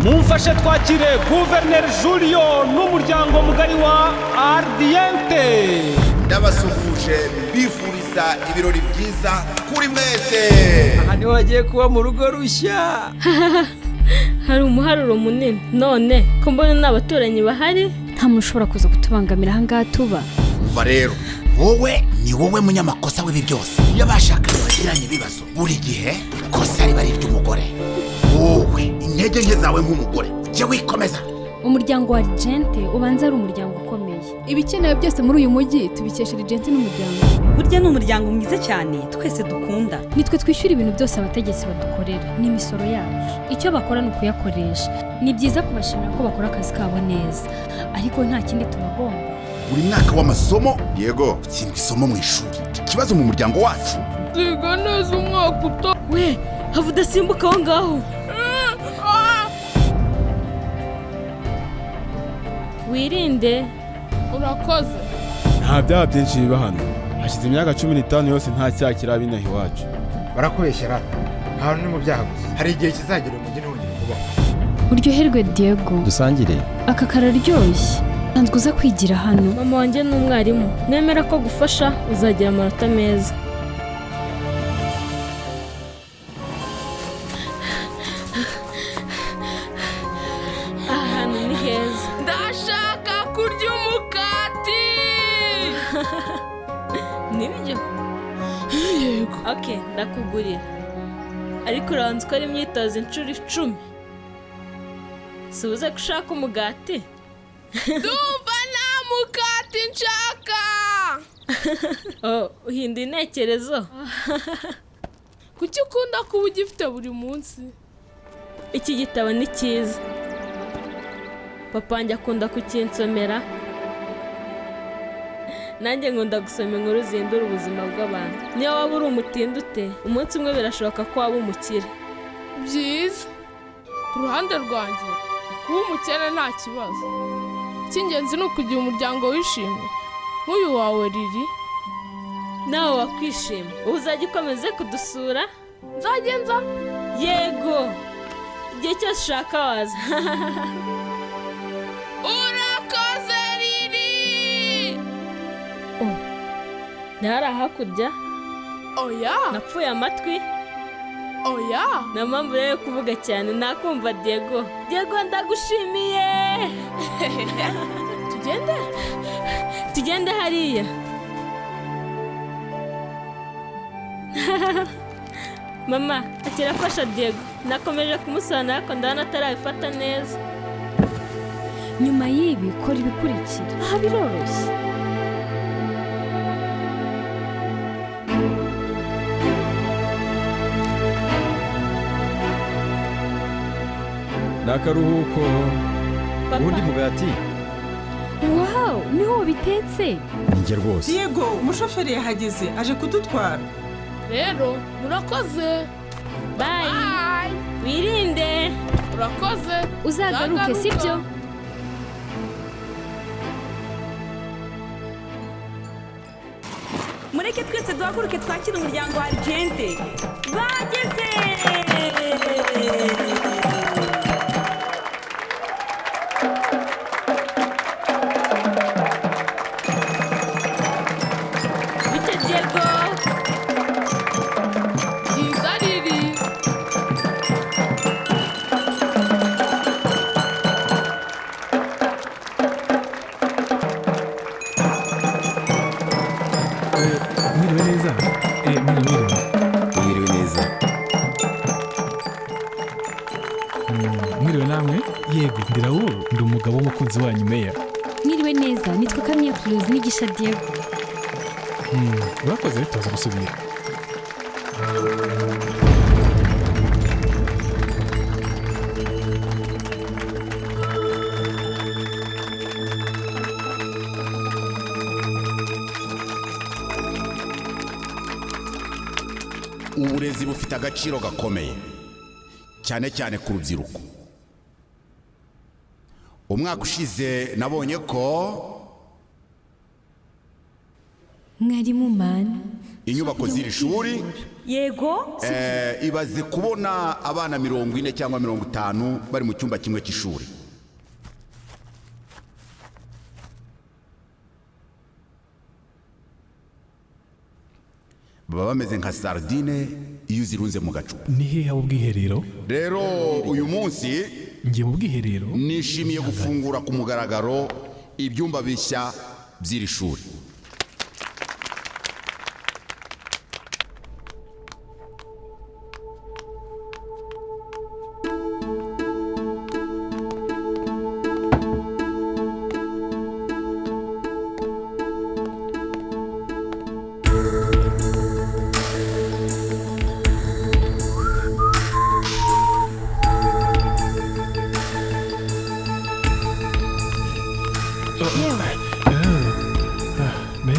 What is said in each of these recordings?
mumfashe twakire Guverineri Julio n'umuryango mugari wa Ardiente. Ndabasuhuje bifuriza ibirori byiza kuri mwese. Aha niho wagiye kuba mu rugo rushya. Hari umuharuro munini none ko mbona n'abaturanyi bahari nta muntu ushobora kuza kutubangamira aha ngaha tuba. Umva rero, wowe ni wowe munyamakosa w'ibi byose. Iyo abashakanye bagiranye ibibazo buri gihe ikosa riba ari iry'umugore. Wowe intege nke zawe nk'umugore jya wikomeza. Umuryango wa Ardiente ubanza ari umuryango ukomeye. Ibikenewe byose muri uyu mujyi tubikesha Ardiente n'umuryango. Burya ni umuryango mwiza cyane twese dukunda. Nitwe twishyura ibintu byose abategetsi badukorera n'imisoro yacu. Icyo bakora ni ukuyakoresha. Ni byiza kubashimira ko bakora akazi kabo neza, ariko nta kindi tubagomba. Buri mwaka w'amasomo yego utsindwa isomo mu ishuri. Ikibazo mu muryango wacu Ziga neza umwaka uto. We havu udasimbuka aho ngaho. Wirinde. Urakoze. Nta byaha byinshi biba hano. Hashize imyaka 15 yose nta cyaha kiraba inaha iwacu. Barakubeshyera. Hano ni mu byaha gusa. Hari igihe kizagera umujyi n'ubundi kubaho. Uryoherwe Diego. Dusangire. Aka kararyoshye. Nsanzwe uza kwigira hano. Mama wanjye ni umwarimu. Nemera ko gufasha uzagira amanota meza. Ahantu ni heza. Ndashaka kurya umukati. Nibyo? Yego. Okay, ndakugurira. Ariko urabanza ukora imyitozo inshuro 10. Si uze gushaka umugati? Ndumva nta mukati nshaka. Oh, uhinda intekerezo. Kuki ukunda kuba ugifite buri munsi? Iki gitabo ni cyiza. Papa wanjye akunda kukinsomera. Nanjye nkunda gusoma inkuru zihindura ubuzima bw'abantu. Niyo waba uri umutindi ute, umunsi umwe birashoboka ko waba umukire. Byiza. Ku ruhande rwanjye kuba umukene nta kibazo. Icy'ingenzi ni ukugira umuryango wishimye nk'uyu wawe Riri. Nawe wakwishima. Ubu uzajya ukomeze kudusura? Nzagenza. Yego. Igihe cyose ushaka waza. Urakoze Riri. Oh. Ntihari hakurya? Oya. Napfuye amatwi. Oya. Nta mpamvu rero yo kuvuga cyane nakumva Diego. Diego ndagushimiye. Tugende? Tugende hariya. Mama, akirafasha Diego. Nakomeje kumusobanurira ko ndabona atarabifata neza. Nyuma y'ibi kora ibikurikira. Aha biroroshye. Nakaruhuko. Ubundi mugati. Wow, niho wabitetse. Njye rwose. Diego, umushoferi yahageze aje kudutwara. Rero murakoze. Bye. Wirinde. Urakoze. Uzagaruke sibyo? Mureke twese duhaguruke twakire umuryango wa Ardiente. Bageze! Bite Diego? Byiza Riri. Mwiriwe neza. Mwiriwe neza. Mwiriwe namwe? Yego, ndi Raoul, ndi umugabo w'umukunzi wanyu Meya. Mwiriwe neza, nitwa Camille Cruz nigisha Diego. Urakoze tuza gusubira. uburezi bufite agaciro gakomeye cyane cyane ku rubyiruko. Umwaka ushize nabonye ko Mwarimu man inyubako z'iri shuri yego ibaze kubona abana 40 cyangwa 50 bari mu cyumba kimwe cy'ishuri. Baba bameze nka sardine iyo uzirunze mu gacupa. Ni hehe ubwiherero? Rero uyu munsi ngiye mu bwiherero nishimiye gufungura ku mugaragaro ibyumba bishya by'iri shuri.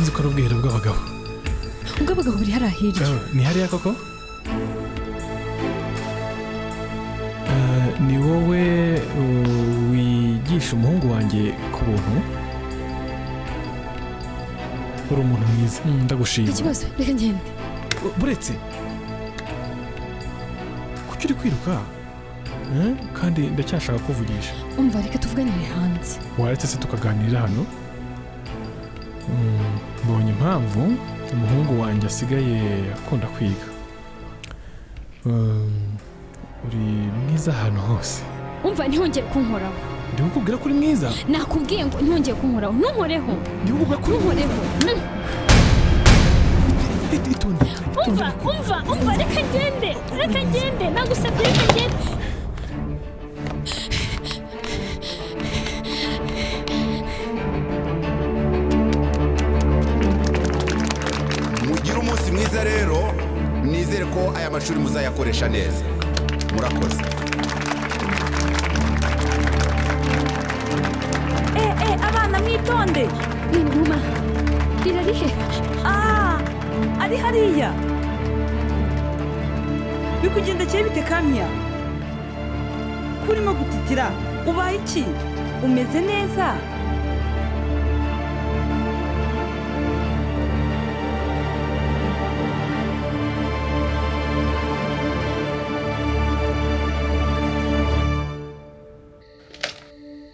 Nzi ko ari ubwiherero bw'abagabo. Ubw'abagabo buri hariya hirya. Ni hariya koko? Ni wowe wigisha umuhungu wanjye ku buntu? Uri umuntu mwiza, ndagushima. Ikibazo reka ngende. Buretse kuki uri kwiruka? Kandi ndacyashaka kuvugisha. Umva reka tuvuganire hanze. Waretse se tukaganirira hano? Mbonye impamvu umuhungu wanjye asigaye akunda kwiga. Uri mwiza ahantu hose. Umva ntihongere kunkoraho. Ndi kukubwira ko uri mwiza. Nakubwiye ngo ntihongere kunkoraho. Ntunkoreho. Ndi kukubwira ko uri ntunkoreho. Umva reka ngende nagusabye reka ngende. Mugira umunsi mwiza rero, nizere ko aya mashuri muzayakoresha neza. Murakoze. Abana mwitonde. Numa rirarihe? Ari hariya. Bikugendekeye bite Kamya? Kurimo gutitira, ubaye iki? Umeze neza?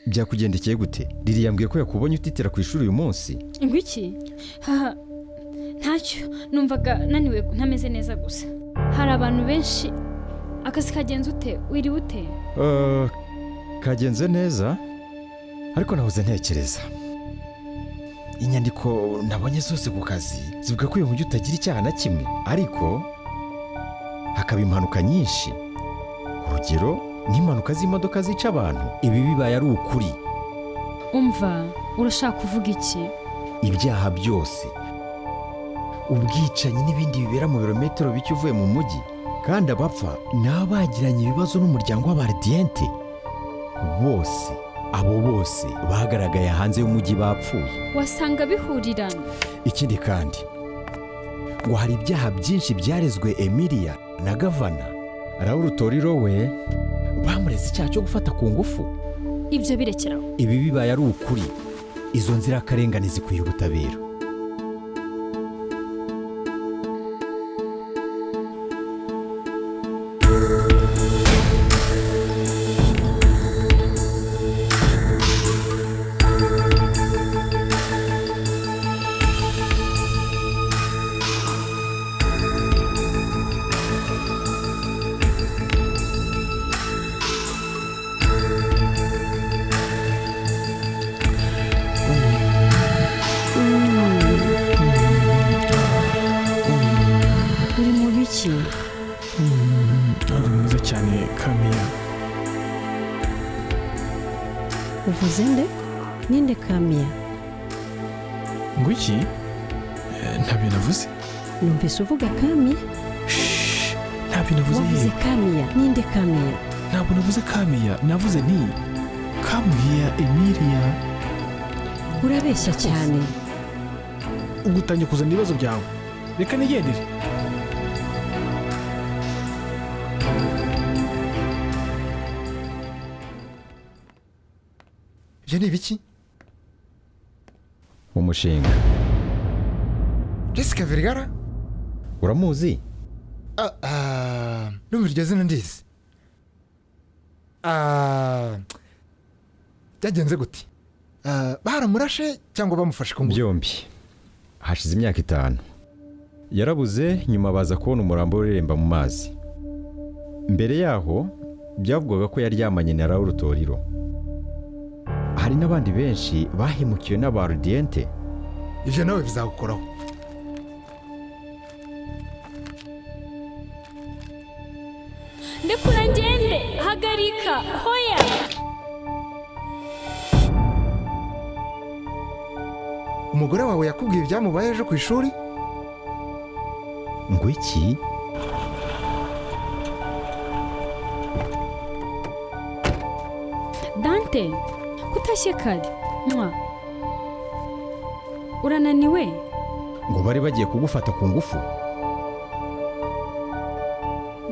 Byakugendekeye gute? Riri yambwiye ko yakubonye utitira ku ishuri uyu munsi. Ngwiki? Ntacyo, numvaga naniwe ntameze neza gusa. Hari abantu benshi. Akazi kagenze ute? Wiriwe ute? Kagenze neza, ariko nahoze ntekereza. Inyandiko nabonye zose ku kazi zivuga ko uyu mujyi utagira icyaha na kimwe, ariko hakaba impanuka nyinshi. Urugero nk'impanuka z'imodoka zica abantu. Ibi bibaye ari ukuri. Umva, urashaka kuvuga iki? Ibyaha byose, ubwicanyi n'ibindi bibera mu birometero bike uvuye mu mujyi, kandi abapfa ni abagiranye ibibazo n'umuryango w'abardiente. Bose abo bose bagaragaye hanze y'umujyi bapfuye. Wasanga bihurirana. Ikindi kandi ngo hari ibyaha byinshi byarezwe Emilia na Gavana Raul Toriro we bamureze icyaha cyo gufata ku ngufu. Ibyo birekeraho. Ibi bibaye ari ukuri, izo nzirakarengane zikwiye ubutabera. Uvuze nde? Ninde Kamya? Ngwiki? Ntabyo navuze. Numvise uvuga Kamya? Ntabyo navuze. Wavuze Kamya. Ninde Kamya? Ntabwo navuze Kamya, navuze ni Kamya Emilia. Urabeshya cyane. Ugutangiye kuzana ibibazo byawe. Reka nigendere. Ibyo ni ibiki? Umushinga. Jessica Vergara? Uramuzi? numva iryo zina ndizi. Byagenze gute? Baramurashe cyangwa bamufashe ku ngufu? byombi. Hashize imyaka 5. Yarabuze nyuma baza kubona umurambo ureremba mu mazi. Mbere yaho byavugwaga ko yaryamanye na Raul Toriro. Hari n'abandi benshi bahemukiwe n'abarudiente. Ivyo nawe bizagukoraho. ndekura ngende hagarika hoya. Umugore wawe yakubwiye ibyamubaye ejo ku ishuri? Ngo iki? Dante kutashye kare mwa urananiwe? Ngo bari bagiye kugufata ku ngufu.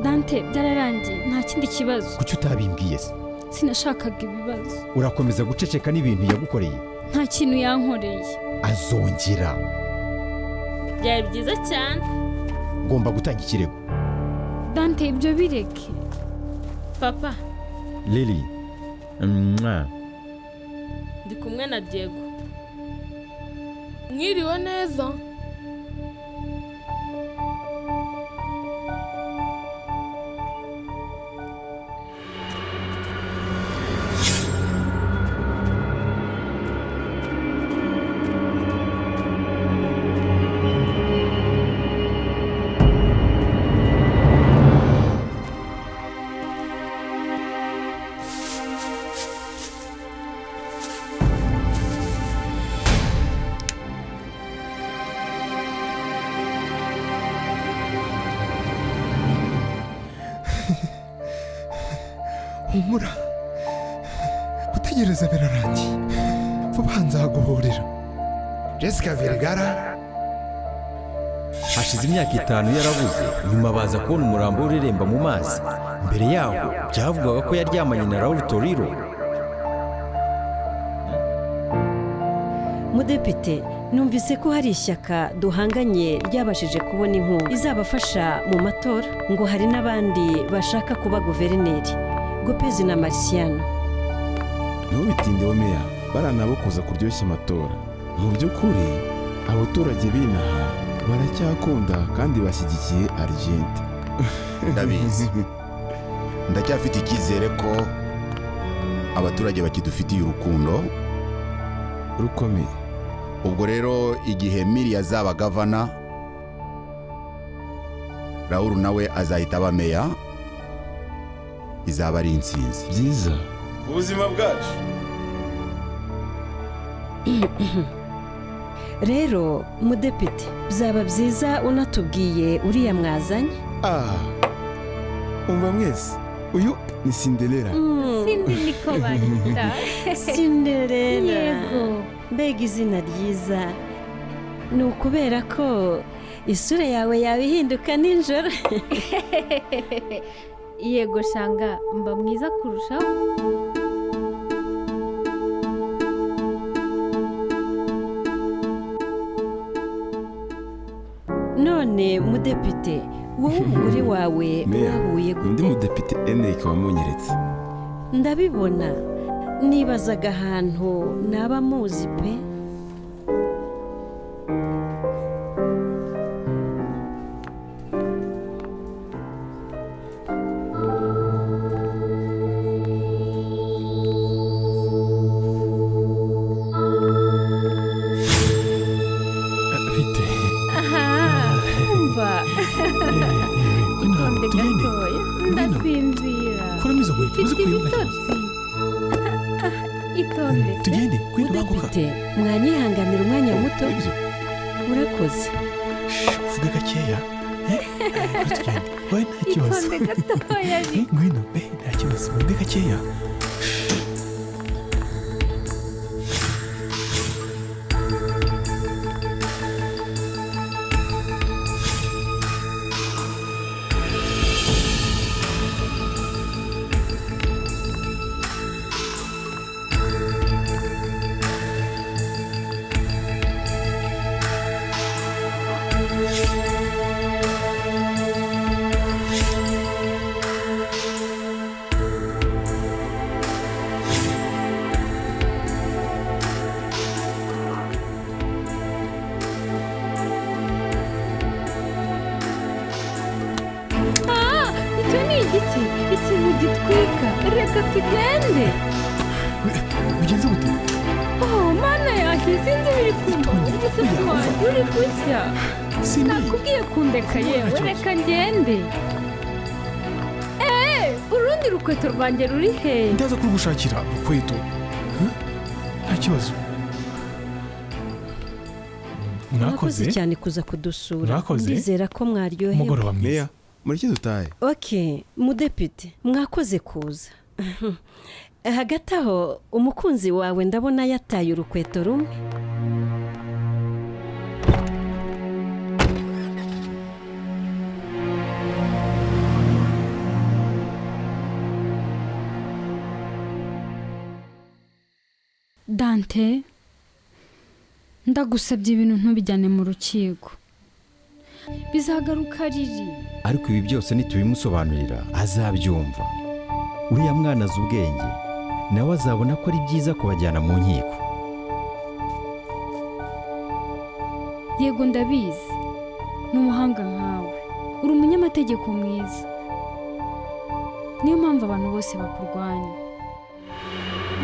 Dante byararangiye nta kindi kibazo. Kuki utabimbwiye se? Sinashakaga ibibazo. Urakomeza guceceka n'ibintu yagukoreye? Nta kintu yankoreye. Azongera. byari byiza cyane. Ngomba gutanga ikirego. Dante ibyo bireke. Papa Lily. ndi kumwe na Diego. Mwiriwe neza. Humura. Gutegereza birarangiye. Vuba nzaguhurira. Jessica Vergara. Hashize imyaka 5 yarabuze nyuma baza kubona umurambo ureremba mu mazi. Mbere yaho byavugwaga ko yaryamanye na Raul Toriro. Mudepite, numvise ko hari ishyaka duhanganye ryabashije kubona inkunga izabafasha mu matora, ngo hari n'abandi bashaka kuba guverineri, Gopezi na Marciano. Ntubitindeho meya, baranabo kuza kuryoshya amatora. Mu by'ukuri abaturage b'inaha baracyakunda kandi bashyigikiye Argente. Ndabizi. Ndacyafite icyizere ko abaturage bakidufitiye urukundo rukomeye. Ubwo rero igihe Miri azaba gavana, Raul nawe azahita aba meya, izaba ari intsinzi. Byiza. Ubuzima bwacu. Rero Mudepite, byaba byiza unatubwiye uriya mwazanye. Umva mwese, uyu ni Cinderella. Sindi niko banyita. Cinderella. Yego. Mbega izina ryiza. Ni ukubera ko isura yawe yabihinduka nijoro. Yego shanga mba mwiza kurushaho. None Mudepite, wowe umugore wawe mwahuye gute? Undi Mudepite Enrique wamunyeretse. Ndabibona. Nibazaga ahantu naba muzi pe. Ndasinzira. Kuramiza gwe, uzi kwibuka. Itonde. Tugende, kwenda banguka. Mwanyihanganira umwanya muto. Urakoze. Vuga gakeya. Tugende. Wowe nta kibazo. Itonde gatoya. Ngwino, nta kibazo. Vuga gakeya. reka tugende. bigenze gute? Oh mana yanjye sinzi biri kumva umusatsi wanjye uri gushya. Nakubwiye kundeka yewe reka ngende. Urundi rukweto rwanjye ruri he? Ndaza kurugushakira urukweto. Nta kibazo. mwakoze cyane kuza kudusura. Ndizera ko mwaryohewe. Mugoroba mwiza. Meya, mureke dutahe. Okay, mudepite, mwakoze kuza. Hagati aho umukunzi wawe ndabona yataye urukweto rumwe. Dante, ndagusabye ibintu ntubijyane mu rukiko. Bizagaruka riri. ariko ibi byose nitubimusobanurira azabyumva. Uriya mwana azi ubwenge, nawe azabona ko ari byiza kubajyana mu nkiko. Yego ndabizi, ni umuhanga nkawe, uri umunyamategeko mwiza, niyo mpamvu abantu bose bakurwanya.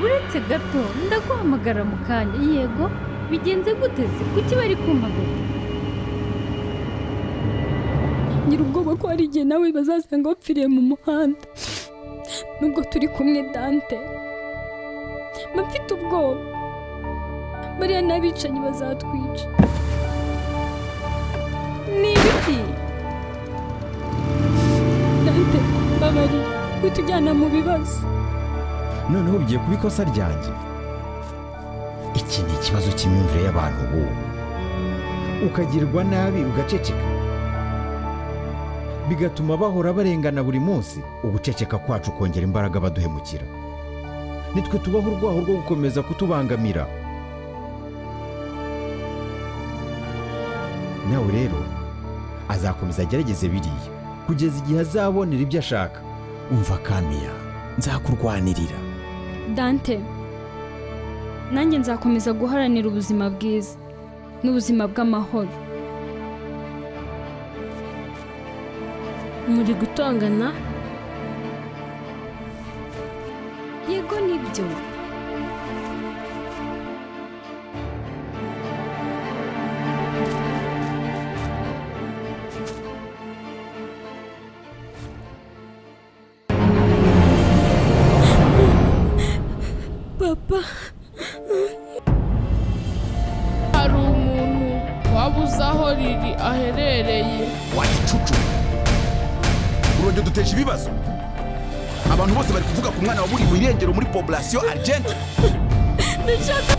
Uretse gato ndaguhamagara mu kanya. Yego bigenze gute se? Kuki bari kumpamagara? Ngira ubwoba ko hari igihe nawe bazasanga wapfiriye mu muhanda nubwo turi kumwe Dante. Mfite ubwoba bariya n'abicanyi bazatwica. Ni ibiki? Dante babari kutujyana mu bibazo. Noneho bigiye kuba ikosa ryanjye. Iki ni ikibazo cy'imyumvire y'abantu ubu. Ukagirwa nabi ugaceceka, bigatuma bahora barengana buri munsi. Uguceceka kwacu kongera imbaraga baduhemukira. Nitwe tubaho urwaho rwo gukomeza kutubangamira. Nawe rero azakomeza agerageze biriya kugeza igihe azabonera ibyo ashaka. Umva Kamiya, nzakurwanirira. Dante, nanjye nzakomeza guharanira ubuzima bwiza n'ubuzima bw'amahoro. Muri gutongana? Yego nibyo. Papa, hari umuntu wabuze aho riri aherereye. wagicucu urongera duteje ibibazo. Abantu bose bari kuvuga ku mwana wa buri mu irengero muri population Argent. ndashaka